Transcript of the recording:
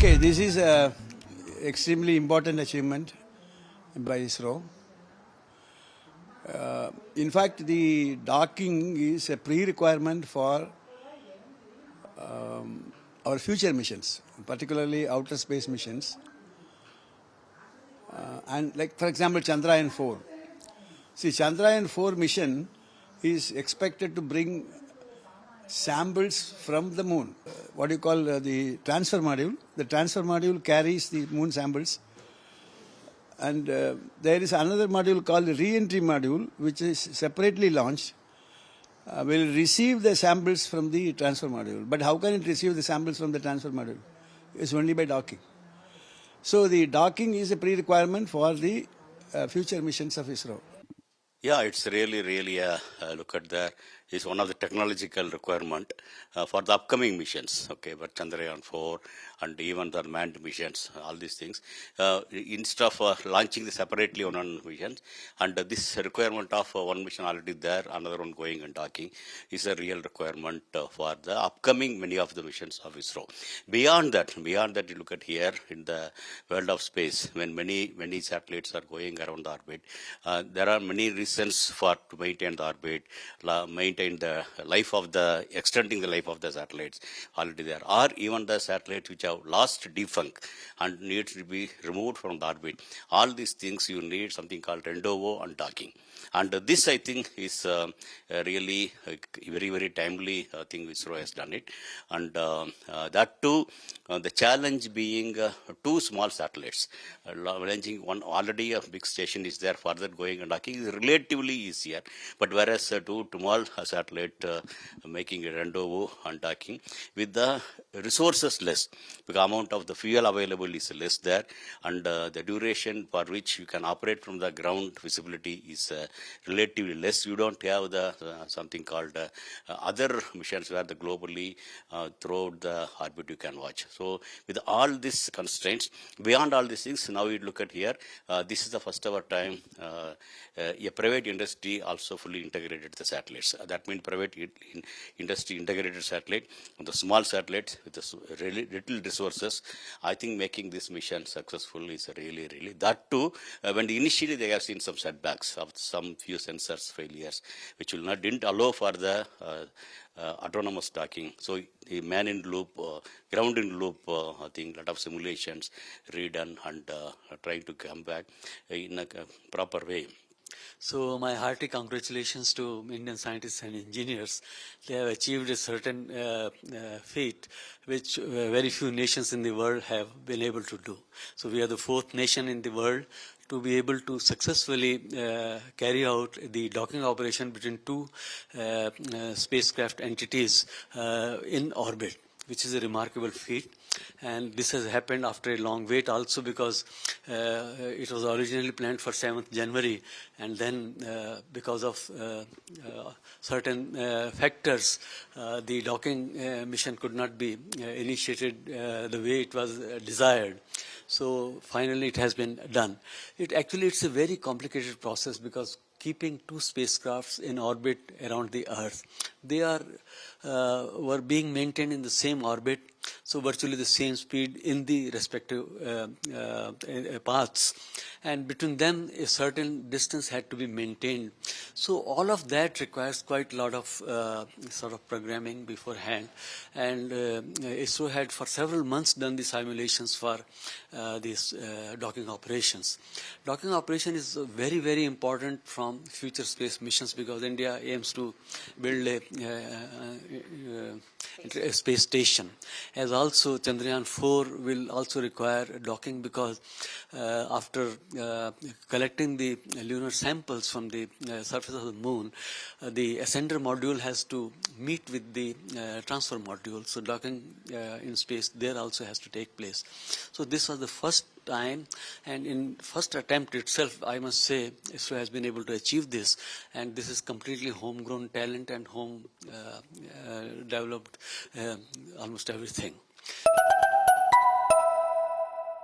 Okay, this is a extremely important achievement by ISRO. In fact, the docking is a pre-requirement for our future missions, particularly outer space missions. And like, for example, Chandrayaan-4. See, Chandrayaan-4 mission is expected to bring samples from the moon. What you call the transfer module. The transfer module carries the moon samples. And there is another module called the re-entry module, which is separately launched. Will receive the samples from the transfer module. But how can it receive the samples from the transfer module? It's only by docking. So the docking is a pre-requirement for the future missions of ISRO. Yeah, it's really a look at that. It's one of the technological requirement for the upcoming missions. Okay, but Chandrayaan-4 and even the manned missions, all these things. Instead of launching the separately on one mission, and this requirement of one mission already there, another one going and docking is a real requirement for the upcoming many of the missions of ISRO. Beyond that, you look at here in the world of space, when many satellites are going around the orbit, there are many reasons for to maintain the orbit, maintain the life of extending the life of the satellites already there, or even the satellites which have lost defunct and needs to be removed from the orbit. All these things you need something called rendovo and docking. And this, I think, is really very timely thing ISRO has done it. And that too, the challenge being two small satellites. Launching one already a big station is there, further going and docking is relatively easier. But whereas two small satellite making a rendovo and docking with the resources less, the amount of the fuel available is less there, and the duration for which you can operate from the ground visibility is relatively less. You don't have the something called other missions where the globally throughout the orbit you can watch. So with all these constraints, beyond all these things, now we look at here, this is the first ever time a private industry also fully integrated the satellites. That means private industry integrated satellite, the small satellites with the little resources. I think making this mission successful is really that too. When initially they have seen some setbacks of some few sensors failures, which didn't allow for the autonomous docking. So the man in loop, ground in loop, I think lot of simulations redone and trying to come back in a proper way. So my hearty congratulations to Indian scientists and engineers. They have achieved a certain feat which very few nations in the world have been able to do. So we are the fourth nation in the world to be able to successfully carry out the docking operation between two spacecraft entities in orbit, which is a remarkable feat. And this has happened after a long wait also, because it was originally planned for 7th January, and then because of certain factors, the docking mission could not be initiated the way it was desired. So finally it has been done. It's a very complicated process, because keeping two spacecrafts in orbit around the Earth, they were being maintained in the same orbit, so virtually the same speed in the respective paths, and between them a certain distance had to be maintained. So all of that requires quite a lot of sort of programming beforehand, and ISRO had for several months done the simulations for these docking operations. Docking operation is very important from future space missions, because India aims to build a space station. As also Chandrayaan-4 will also require docking, because after collecting the lunar samples from the surface of the moon, the ascender module has to meet with the transfer module. So docking in space there also has to take place. So this was the first time, and in first attempt itself, I must say, ISRO has been able to achieve this, and this is completely homegrown talent and home developed almost everything.